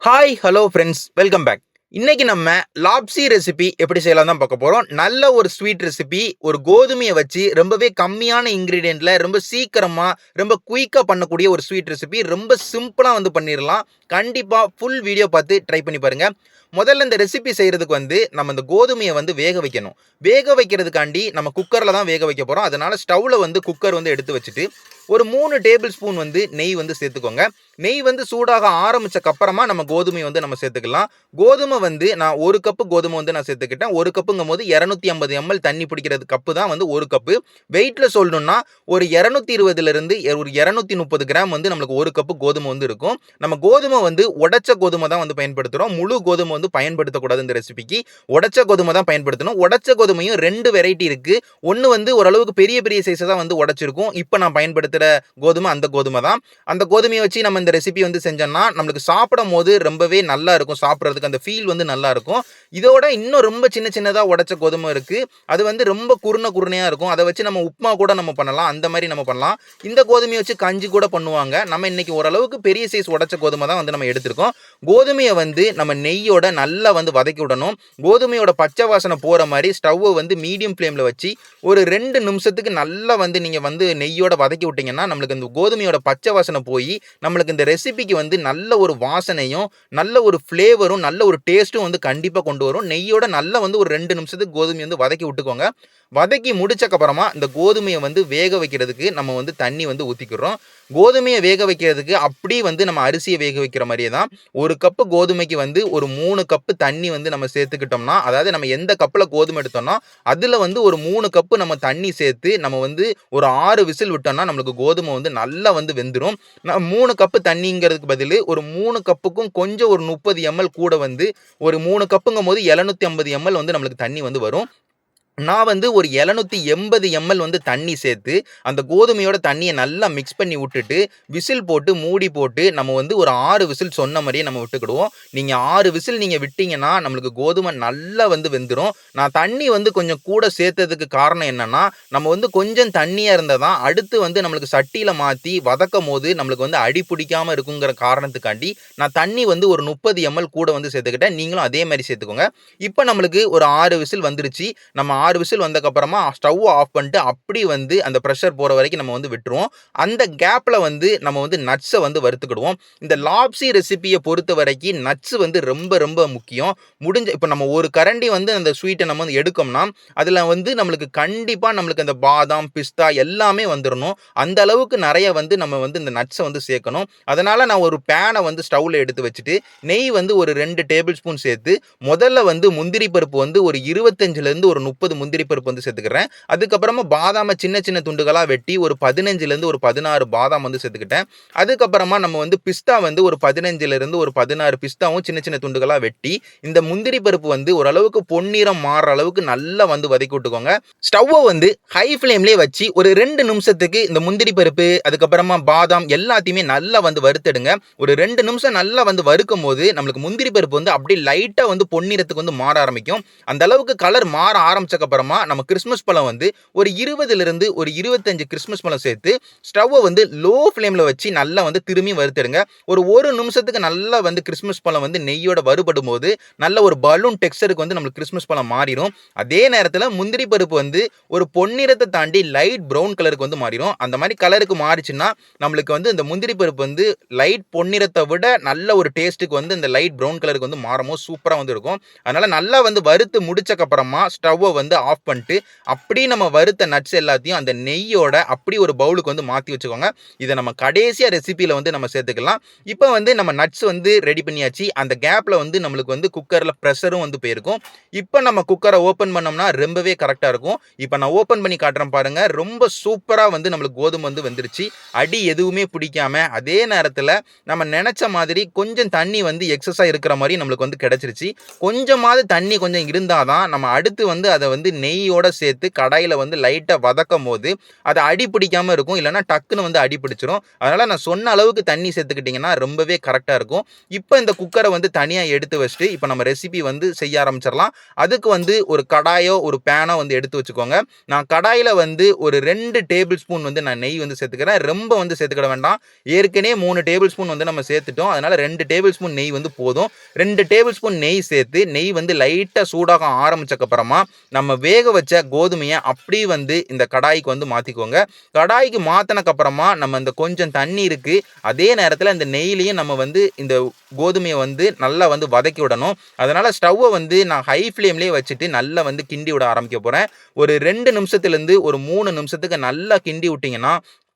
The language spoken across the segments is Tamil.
Hi hello friends, welcome back. இன்னைக்கு நம்ம லாப்ஸி ரெசிபி எப்படி செய்யலாம் தான் பார்க்க போறோம். நல்ல ஒரு ஸ்வீட் ரெசிபி, ஒரு கோதுமையை வச்சு ரொம்பவே கம்மியான இன்கிரீடியன்ட்ல ரொம்ப சீக்கிரமா ரொம்ப குயிக்கா பண்ணக்கூடிய ஒரு ஸ்வீட் ரெசிபி. ரொம்ப சிம்பிளா வந்து பண்ணிடலாம். கண்டிப்பா ஃபுல் வீடியோ பார்த்து ட்ரை பண்ணி பாருங்க. முதல்ல இந்த ரெசிபி செய்யறதுக்கு வந்து நம்ம இந்த கோதுமையை வந்து வேக வைக்கணும். வேக வைக்கிறதுக்காண்டி நம்ம குக்கர்ல தான் வேக வைக்க போறோம். அதனால ஸ்டவ்ல வந்து குக்கர் வந்து எடுத்து வச்சுட்டு ஒரு 3 டேபிள் ஸ்பூன் வந்து நெய் வந்து சேர்த்துக்கோங்க. நெய் வந்து சூடாக ஆரம்பிச்சக்கு அப்புறமா நம்ம கோதுமை வந்து நம்ம சேர்த்துக்கலாம். கோதுமை வந்து நான் 1 கப்பு கோதுமை வந்து நான் சேர்த்துக்கிட்டேன். 1 கப்புங்கும்போது 250 எம்எல் தண்ணி பிடிக்கிறது கப்பு தான் வந்து 1 கப்பு. வெயிட்ல சொல்லணும்னா ஒரு 220லிருந்து ஒரு 230 கிராம் வந்து நமக்கு 1 கப்பு கோதுமை வந்து இருக்கும். நம்ம கோதுமை வந்து உடைச்ச கோதுமை தான் வந்து பயன்படுத்துறோம். முழு கோதுமை வந்து பயன்படுத்தக்கூடாது இந்த ரெசிபிக்கு. உடைச்ச கோதுமை தான் பயன்படுத்தணும். உடைச்ச கோதுமையும் 2 வெரைட்டி இருக்கு. ஒன்னு வந்து ஓரளவுக்கு பெரிய பெரிய சைஸை தான் வந்து உடைச்சிருக்கும். இப்போ நான் பயன்படுத்துற கோதுமை அந்த கோதுமை தான். அந்த கோதுமையை வச்சு நம்ம இந்த ரெசிபி வந்து செஞ்சோம்னா நம்மளுக்கு சாப்பிடும் போது ரொம்பவே நல்லா இருக்கும். சாப்பிட்றதுக்கு அந்த ஃபீல் வந்து நல்லா இருக்கும். இதோட இன்னும் ரொம்ப சின்ன சின்னதாக உடைச்ச கோதுமை இருக்கு. அது வந்து ரொம்ப குருணையா இருக்கும். அதை வச்சு நம்ம உப்புமா கூட நம்ம பண்ணலாம். அந்த மாதிரி நம்ம பண்ணலாம். இந்த கோதுமையை வச்சு கஞ்சி கூட பண்ணுவாங்க. நம்ம இன்னைக்கு ஓரளவுக்கு பெரிய சைஸ் உடைச்ச கோதுமை தான் வந்து நம்ம எடுத்திருக்கோம். கோதுமையை வந்து நம்ம நெய்யோட நல்லா வந்து வதக்கி விடணும். கோதுமையோட பச்சை வாசனை போற மாதிரி ஸ்டவ்வை வந்து மீடியம் ஃப்ளேம்ல வச்சு ஒரு 2 நிமிஷத்துக்கு நல்லா வந்து நீங்க வந்து நெய்யோட வதக்கி விட்டீங்கன்னா நம்மளுக்கு இந்த கோதுமையோட பச்சை வாசனை போய் நம்மளுக்கு இந்த ரெசிபிக்கு வந்து நல்ல ஒரு வாசனையும் நல்ல ஒரு ஃப்ளேவரும் நல்ல ஒரு டேஸ்ட்டும் வந்து கண்டிப்பாக கொண்டு வரும். நெய்யோட நல்லா வந்து ஒரு 2 நிமிஷத்துக்கு கோதுமையை வந்து வதக்கி விட்டுக்கோங்க. வதக்கி முடிச்சக்கப்புறமா இந்த கோதுமையை வந்து வேக வைக்கிறதுக்கு நம்ம வந்து தண்ணி வந்து ஊற்றிக்கிறோம். கோதுமையை வேக வைக்கிறதுக்கு அப்படி வந்து நம்ம அரிசியை வேக வைக்கிற மாதிரியே தான் 1 கப்பு கோதுமைக்கு வந்து ஒரு 3 கப்பு தண்ணி வந்து நம்ம சேர்த்துக்கிட்டோம்னா, அதாவது நம்ம எந்த கப்பில் கோதுமை எடுத்தோம்னா அதில் வந்து ஒரு 3 கப்பு நம்ம தண்ணி சேர்த்து நம்ம வந்து ஒரு 6 விசில் விட்டோம்னா நம்மளுக்கு கோதுமை வந்து நல்லா வந்து வெந்துடும். 3 கப்பு தண்ணிங்கிறதுக்கு பதில் ஒரு 3 கப்புக்கும் கொஞ்சம் ஒரு 30 எம்எல் கூட வந்து ஒரு 3 கப்புங்கும் போது 750 எம்எல் வந்து நம்மளுக்கு தண்ணி வந்து வரும். நான் வந்து ஒரு 780 எம்எல் வந்து தண்ணி சேர்த்து அந்த கோதுமையோட தண்ணியை நல்லா மிக்ஸ் பண்ணி விட்டுட்டு விசில் போட்டு மூடி போட்டு நம்ம வந்து ஒரு 6 விசில் சொன்ன மாதிரியே நம்ம விட்டுக்கிடுவோம். நீங்கள் 6 விசில் நீங்கள் விட்டீங்கன்னா நம்மளுக்கு கோதுமை நல்லா வந்து வெந்துடும். நான் தண்ணி வந்து கொஞ்சம் கூட சேர்த்ததுக்கு காரணம் என்னன்னா நம்ம வந்து கொஞ்சம் தண்ணியாக இருந்தால் தான் அடுத்து வந்து நம்மளுக்கு சட்டியில் மாற்றி வதக்கும் போது நம்மளுக்கு வந்து அடி பிடிக்காமல் இருக்குங்கிற காரணத்துக்காண்டி நான் தண்ணி வந்து ஒரு 30 எம்எல் கூட வந்து சேர்த்துக்கிட்டேன். நீங்களும் அதே மாதிரி சேர்த்துக்கோங்க. இப்போ நம்மளுக்கு ஒரு 6 விசில் வந்துருச்சு. நம்ம 6 விசில் வந்ததுக்கப்புறமா ஸ்டவ் ஆஃப் பண்ணிட்டு அப்படி வந்து அந்த ப்ரெஷர் போகிற வரைக்கும் நம்ம வந்து விட்டுருவோம். அந்த கேப்பில் வந்து நம்ம வந்து நட்ஸை வந்து வறுத்துக்கிடுவோம். இந்த லாப்ஸி ரெசிபியை பொறுத்த வரைக்கும் நட்ஸ் வந்து ரொம்ப ரொம்ப முக்கியம். இப்போ நம்ம ஒரு கரண்டி வந்து அந்த ஸ்வீட்டை நம்ம வந்து எடுக்கோம்னா அதில் வந்து நம்மளுக்கு கண்டிப்பாக நம்மளுக்கு அந்த பாதாம் பிஸ்தா எல்லாமே வந்துடணும். அந்த அளவுக்கு நிறைய வந்து நம்ம வந்து இந்த நட்ஸை வந்து சேர்க்கணும். அதனால் நான் ஒரு பேனை வந்து ஸ்டவ்வில் எடுத்து வச்சுட்டு நெய் வந்து ஒரு 2 டேபிள் ஸ்பூன் சேர்த்து முதல்ல வந்து முந்திரி பருப்பு வந்து ஒரு 25லேருந்து ஒரு 30 முந்திரி பருப்பு வந்து சேர்த்துக்கிறேன். அதுக்கப்புறமா பாதாமை சின்ன சின்ன துண்டுகளாக வெட்டி ஒரு 15லேருந்து ஒரு 16 பாதாம் வந்து சேர்த்துக்கிட்டேன். அதுக்கப்புறமா நம்ம வந்து பிஸ்தா வந்து ஒரு 15லேருந்து ஒரு 16 பிஸ்தாவும் சின்ன சின்ன துண்டுகளாக வெட்டி இந்த முந்திரி பருப்பு வந்து ஓரளவுக்கு பொன்னிறம் மாறுற அளவுக்கு நல்லா வந்து வதக்கி விட்டுக்கோங்க. ஸ்டவ்வை வந்து ஹை ஃப்ளேம்லேயே வச்சு ஒரு 2 நிமிஷத்துக்கு இந்த முந்திரி பருப்பு அதுக்கப்புறமா பாதாம் எல்லாத்தையுமே நல்லா வந்து வறுத்தெடுங்க. ஒரு 2 நிமிஷம் நல்லா வந்து வறுக்கும் போது நம்மளுக்கு முந்திரி பருப்பு வந்து அப்படியே லைட்டாக வந்து பொன்னிறத்துக்கு வந்து மாற ஆரம்பிக்கும். அந்த அளவுக்கு கலர் மாற ஆரம்பிச்சக்கு அப்புறமா நம்ம கிறிஸ்மஸ் பழம் வந்து ஒரு 20லிருந்து ஒரு 25 கிறிஸ்மஸ் பழம் சேர்த்து ஸ்டவ்வை வந்து லோ ஃப்ளேமில் வச்சு நல்லா வந்து திரும்பி வறுத்துடுங்க. ஒரு நிமிஷத்துக்கு நல்லா வந்து கிறிஸ்மஸ் பழம் வந்து நெய்யோட வறுபடும் போது நல்ல ஒரு பலூன் டெக்ஸ்டருக்கு வந்து நம்மளுக்கு கிறிஸ்மஸ் பழம் மாறிடும். அதே நேரத்தில் முந்திரி பருப்பு வந்து ஒரு பொன்னிறத்தை தாண்டி லைட் ப்ரௌன் கலருக்கு வந்து மாறிடும். அந்த மாதிரி கலருக்கு மாறிச்சுன்னா நம்மளுக்கு வந்து இந்த முந்திரி பருப்பு வந்து லைட் பொன்னிறத்தை விட நல்ல ஒரு டேஸ்ட்டுக்கு வந்து இந்த லைட் ப்ரௌன் கலருக்கு வந்து மாறும் சூப்பராக வந்து இருக்கும். அதனால நல்லா வந்து வறுத்து முடிச்சக்கு அப்புறமா ஸ்டவ்வை வந்து ஆஃப் பண்ணிட்டு அப்படி நம்ம வறுத்த நட்ஸ் எல்லாத்தையும் அந்த நெய்யோட அப்படி ஒரு பவுலுக்கு வந்து மாற்றி வச்சுக்கோங்க. இதை நம்ம கடைசியாக ரெசிபியில் வந்து நம்ம சேர்த்துக்கலாம். இப்போ வந்து நம்ம நட்ஸ் வந்து ரெடி பண்ணியாச்சு. அந்த கேப்பில் வந்து நம்மளுக்கு வந்து குக்கரில் ப்ரெஷரும் வந்து போயிருக்கும். இப்போ நம்ம குக்கரை ஓப்பன் பண்ணோம்னா ரொம்பவே கரெக்டாக இருக்கும். இப்போ நான் ஓப்பன் பண்ணி காட்டுறேன் பாருங்க. ரொம்ப சூப்பராக வந்து நம்மளுக்கு கோதுமை வந்து வந்துருச்சு. அடி எதுவுமே பிடிக்காம அதே நேரத்தில் நம்ம நினைச்ச மாதிரி கொஞ்சம் தண்ணி வந்து எக்ஸஸாக இருக்கிற மாதிரி நம்மளுக்கு வந்து கிடைச்சிருச்சு. கொஞ்சமாவது தண்ணி கொஞ்சம் இருந்தால் தான் நம்ம அடுத்து வந்து அதை வந்து வந்து நெய்யோட சேர்த்து கடாயில வந்து லைட்டா வதக்கும்போது அது அடி பிடிக்காம இருக்கும். இல்லன்னா டக்குன்னு வந்து அடி பிடிச்சிரும். அதனால நான் சொன்ன அளவுக்கு தண்ணி சேர்த்துக்கிட்டீங்கன்னா ரொம்பவே கரெக்ட்டா இருக்கும். இப்ப இந்த குக்கர வந்து தனியா எடுத்து வச்சுட்டு, இப்ப நம்ம ரெசிபி வந்து செய்ய ஆரம்பிச்சிரலாம். அதுக்கு வந்து ஒரு கடாயோ, ஒரு பேனோ வந்து எடுத்து வச்சுக்கோங்க. நான் கடாயில வந்து ஒரு 2 டேபிள் ஸ்பூன் வந்து நான் நெய் வந்து சேர்த்துக்கிறேன். ரொம்ப வந்து சேர்த்துக்கிட வேண்டாம். ஏற்கனவே 3 டேபிள் ஸ்பூன் வந்து நம்ம சேர்த்துட்டோம். அதனால 2 டேபிள் ஸ்பூன் நெய் வந்து போதும். 2 டேபிள் ஸ்பூன் நெய் சேர்த்து, நெய் வந்து லைட்டா சூடாக ஆரம்பிச்சக்கப்புறமா, நம்ம வேக வச்ச கோதுமைய அப்படியே வந்து இந்த கடாய்க்கு வந்து மாத்திக்கோங்க. கடாய்க்கு மாத்துனக்கப்புறமா, நம்ம இந்த கொஞ்சம் தண்ணி இருக்கு. அதே நேரத்துல இந்த நெய்யிலயும் நம்ம வந்து இந்த கோதுமைய வந்து நல்லா வந்து வதக்கி விடணும். அதனால ஸ்டவ்வ வந்து நான் ஹை ஃப்ளேம்லயே வச்சுட்டு நல்லா வந்து கிண்டி விட ஆரம்பிக்க போறேன். ஒரு 2 நிமிஷத்திலிருந்து ஒரு 3 நிமிஷத்துக்கு நல்லா கிண்டி விட்டீங்கன்னா,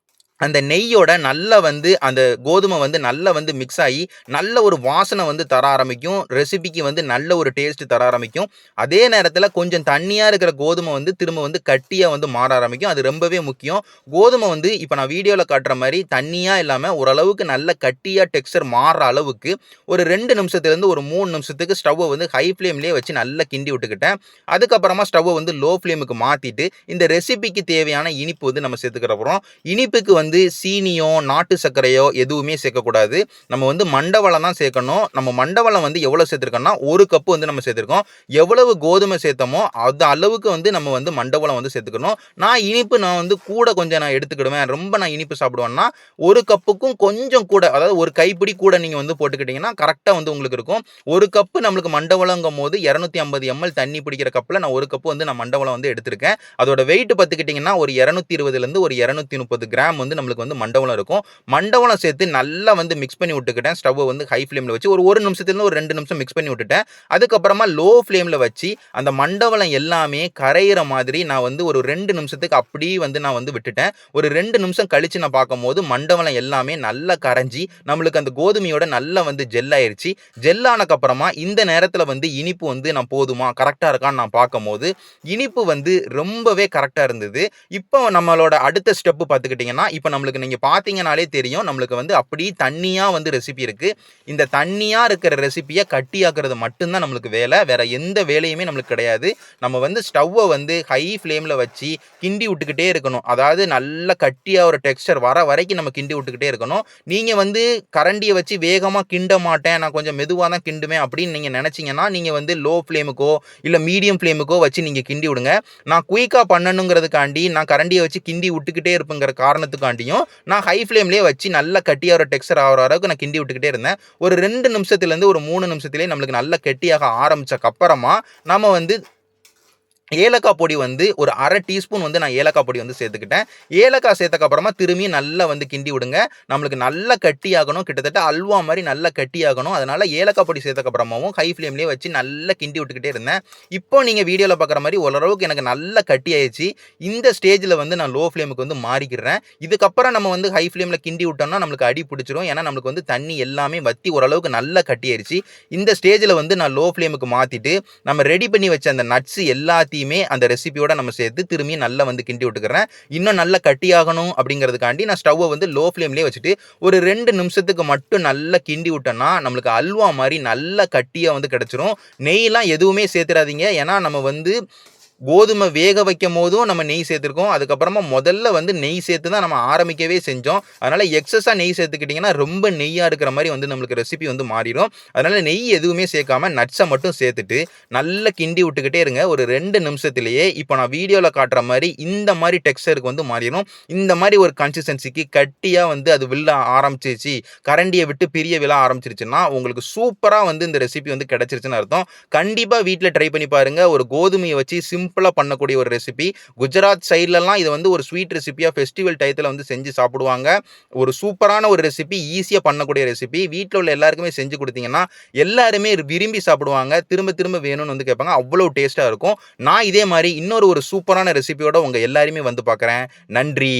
அந்த நெய்யோட நல்லா வந்து அந்த கோதுமை வந்து நல்லா வந்து மிக்ஸ் ஆகி நல்ல ஒரு வாசனை வந்து தர ஆரம்பிக்கும். ரெசிபிக்கு வந்து நல்ல ஒரு டேஸ்ட் தர ஆரம்பிக்கும். அதே நேரத்துல கொஞ்சம் தண்ணியா இருக்கிற கோதுமை வந்து திரும்ப வந்து கட்டியா வந்து மாற ஆரம்பிக்கும். அது ரொம்பவே முக்கியம். கோதுமை வந்து இப்ப நான் வீடியோல காட்டுற மாரி தண்ணியா இல்லாம ஓரளவுக்கு நல்ல கட்டியா டெக்ஸ்சர் மாறுற அளவுக்கு ஒரு 2 நிமிஷத்திலிருந்து ஒரு 3 நிமிஷத்துக்கு ஸ்டவ்வ வந்து ஹை ஃப்ளேம்லயே வச்சு நல்லா கிண்டி விட்டுக்கிட்டேன். அதுக்கப்புறமா ஸ்டவ்வ வந்து லோ ஃப்ளேமுக்கு மாத்திட்டு இந்த ரெசிபிக்கு தேவையான இனிப்பு வந்து நம்ம சேர்த்துக்கிற போறோம். இனிப்புக்கு வந்து சீனியோ, நாட்டு சர்க்கரையோ எதுவுமே சேர்க்கக்கூடாது. நம்ம வந்து மண்டவெல்லம் தான் சேர்க்கணும். நம்ம மண்டவெல்லம் வந்து எவ்வளவு சேர்த்திருக்கோம்னா, 1 கப் வந்து நம்ம சேர்த்திருக்கோம். எவ்வளவு கோதுமை சேர்த்தோமோ, அது அளவுக்கு வந்து நம்ம வந்து மண்டவெல்லம் வந்து சேர்த்துக்கணும். நான் வந்து கூட கொஞ்சம் நான் எடுத்துக்கிடுவேன். ரொம்ப நான் இனிப்பு சாப்பிடுவேன்னா, 1 கப்புக்கும் கொஞ்சம் கூட, அதாவது ஒரு கைப்பிடி கூட நீங்க வந்து போட்டுக்கிட்டீங்கன்னா, கரெக்ட்டா வந்து உங்களுக்கு இருக்கும். 1 கப்பு நம்மளுக்கு மண்டவெல்லங்கும்போது 250 எம்எல் தண்ணி பிடிக்கிற கப்ல நான் 1 கப் வந்து நான் மண்டவெல்லம் வந்து எடுத்திருக்கேன். அதோட வெயிட் பார்த்துக்கிட்டீங்கன்னா, ஒரு 220லிருந்து ஒரு 230 கிராம் வந்து நம்மளுக்கு வந்து மண்டவெல்லம் இருக்கும். மண்டவெல்லம் சேர்த்து நல்லா வந்து மிக்ஸ் பண்ணி விட்டுக்கிட்டேன். ஸ்டவ் வந்து ஹை ஃப்ளேம்ல வச்சு ஒரு 1 நிமிஷத்திலிருந்து ஒரு 2 நிமிஷம் மிக்ஸ் பண்ணி விட்டுட்டேன். அதுக்கப்புறமா லோ ஃப்ளேம்ல வச்சு அந்த மண்டவெல்லம் எல்லாமே கரையிற மாதிரி நான் வந்து ஒரு 2 நிமிஷத்துக்கு அப்படியே வந்து நான் வந்து விட்டுட்டேன். ஒரு 2 நிமிஷம் கழிச்சு நான் பார்க்கும்போது மண்டவெல்லம் எல்லாமே நல்லா கரைஞ்சி நம்மளுக்கு அந்த கோதுமையோட நல்லா வந்து ஜெல் ஆயிருச்சு. ஜெல் ஆனதுக்கப்புறமா இந்த நேரத்துல வந்து இனிப்பு வந்து நான் போதுமா கரெக்ட்டா இருக்கான்னு நான் பார்க்கும்போது இனிப்பு வந்து ரொம்பவே கரெக்ட்டா இருந்தது. இப்போ நம்மளோட அடுத்த ஸ்டெப் பார்த்துக்கிட்டீங்கன்னா, இப்போ நம்மளுக்கு நீங்க பார்த்தீங்கனாலே தெரியும். நம்மளுக்கு வந்து அப்படியே தண்ணியா வந்து ரெசிபி இருக்கு. இந்த தண்ணியா இருக்கிற ரெசிபிய கட்டியாக்குறது மட்டும் தான் நம்மளுக்கு வேலை. வேற எந்த வேலையுமே நம்மளுக்கு கிடையாது. நம்ம வந்து ஸ்டவ்வ வந்து ஹை ஃப்ளேம்ல வச்சு கிண்டி விட்டுக்கிட்டே இருக்கணும். அதாவது நல்ல கட்டியா ஒரு டெக்ஸ்சர் வர வரைக்கும் நம்ம கிண்டி விட்டுக்கிட்டே இருக்கணும். நீங்க வந்து கரண்டிய வச்சு வேகமா கிண்ட மாட்டேன், நான் கொஞ்சம் மெதுவா தான் கிண்டுவேன் அப்படின்னு நீங்க நினைச்சீங்கன்னா, நீங்க வந்து லோ ஃப்ளேமுக்கோ இல்ல மீடியம் ஃப்ளேமுக்கோ வச்சு நீங்க கிண்டி விடுங்க. நான் குயிக்கா பண்ணணுங்கிறதுக்காண்டி நான் கரண்டிய வச்சு கிண்டி விட்டுக்கிட்டே இருப்பேங்கிற காரணத்துக்காண்டியும் நான் ஹை ஃப்ளேம்லயே வச்சு நல்லா கட்டியா ஒரு டெக்ஸ்சர் ஆகிற அளவுக்கு நான் கிண்டி விட்டுக்கிட்டே இருந்தேன். ஒரு 2 நிமிஷத்திலிருந்து ஒரு 3 நிமிஷத்திலேயே நம்மளுக்கு நல்லா கெட்டியாக ஆரம்பிச்சக்கு அப்புறமா நம்ம வந்து ஏலக்காய் பொடி வந்து ஒரு 1/2 டீஸ்பூன் வந்து நான் ஏலக்காய் பொடி வந்து சேர்த்துக்கிட்டேன். ஏலக்காய் சேர்த்தக்கு அப்புறமா திரும்பியும் நல்லா வந்து கிண்டி விடுங்க. நம்மளுக்கு நல்லா கட்டியாகணும். கிட்டத்தட்ட அல்வா மாரி நல்லா கட்டியாகணும். அதனால ஏலக்காய் பொடி சேர்த்தக்கு அப்புறமாவும் ஹை ஃப்ளேம்லயே வச்சு நல்லா கிண்டி விட்டுக்கிட்டே இருந்தேன். இப்போ நீங்க வீடியோல பார்க்குற மாரி ஓரளவுக்கு எனக்கு நல்லா கட்டி ஆயிடுச்சு. இந்த ஸ்டேஜ்ல வந்து நான் லோ ஃப்ளேமுக்கு வந்து மாறிக்கிறேன். இதுக்கப்புறம் நம்ம வந்து ஹை ஃப்ளேம்ல கிண்டி விட்டோம்னா நம்மளுக்கு அடி பிடிச்சிரும். ஏன்னா நம்மளுக்கு வந்து தண்ணி எல்லாமே வத்தி ஓரளவுக்கு நல்லா கட்டி ஆயிடுச்சு. இந்த ஸ்டேஜ்ல வந்து நான் லோ ஃப்ளேமுக்கு மாத்திட்டு நம்ம ரெடி பண்ணி வச்ச அந்த நட்ஸ் எல்லாத்தையுமே அந்த ரெசிபியோட நம்ம சேர்த்து திரும்பி நல்லா வந்து கிண்டி விட்டுக்கிறேன். இன்னும் நல்லா கட்டியாகணும் அப்படிங்கிறதுக்காண்டி நான் ஸ்டவ்வ வந்து லோ ஃப்ளேம்லயே வச்சுட்டு ஒரு 2 நிமிஷத்துக்கு மட்டும் நல்லா கிண்டி விட்டோம்னா நம்மளுக்கு அல்வா மாதிரி நல்லா கட்டியா வந்து கிடைச்சிரும். நெய்லாம் எதுவுமே சேர்த்துறாதீங்க. ஏன்னா நம்ம வந்து கோதுமை வேக வைக்கும் போதும் நம்ம நெய் சேர்த்துருக்கோம். அதுக்கப்புறமா முதல்ல வந்து நெய் சேர்த்து தான் நம்ம ஆரம்பிக்கவே செஞ்சோம். அதனால எக்ஸஸா நெய் சேர்த்துக்கிட்டிங்கன்னா ரொம்ப நெய்யா இருக்கிற மாதிரி வந்து நம்மளுக்கு ரெசிபி வந்து மாறிடும். அதனால நெய் எதுவுமே சேர்க்காம நட்ஸை மட்டும் சேர்த்துட்டு நல்லா கிண்டி விட்டுக்கிட்டே இருங்க. ஒரு 2 நிமிஷத்திலேயே இப்போ நான் வீடியோவில் காட்டுற மாதிரி இந்த மாதிரி டெக்ஸ்சருக்கு வந்து மாறிடும். இந்த மாதிரி ஒரு கன்சிஸ்டன்சிக்கு கட்டியாக வந்து அது விழ ஆரம்பிச்சிருச்சு, கரண்டியை விட்டு பிரிய விழ ஆரம்பிச்சிருச்சுன்னா உங்களுக்கு சூப்பராக வந்து இந்த ரெசிபி வந்து கிடைச்சிருச்சுன்னு அர்த்தம். கண்டிப்பாக வீட்டில் ட்ரை பண்ணி பாருங்க. ஒரு கோதுமையை வச்சு சிம்பிளா பண்ணக்கூடிய ஒரு ரெசிபி. குஜராத் சைட்லலாம் இது வந்து ஒரு ஸ்வீட் ரெசிபியா ஃபெஸ்டிவல் டயத்துல வந்து செஞ்சு சாப்பிடுவாங்க. ஒரு சூப்பரான ஒரு ரெசிபி, ஈஸியா பண்ணக்கூடிய ரெசிபி. வீட்ல உள்ள எல்லாருக்குமே செஞ்சு கொடுத்தீங்கன்னா எல்லாருமே விரும்பி சாப்பிடுவாங்க. திரும்ப திரும்ப வேணும்னு வந்து கேட்பாங்க. அவ்வளவு டேஸ்டா இருக்கும். நான் இதே மாதிரி இன்னொரு சூப்பரான ரெசிபியோட உங்க எல்லாரையுமே வந்து பார்க்குறேன். நன்றி.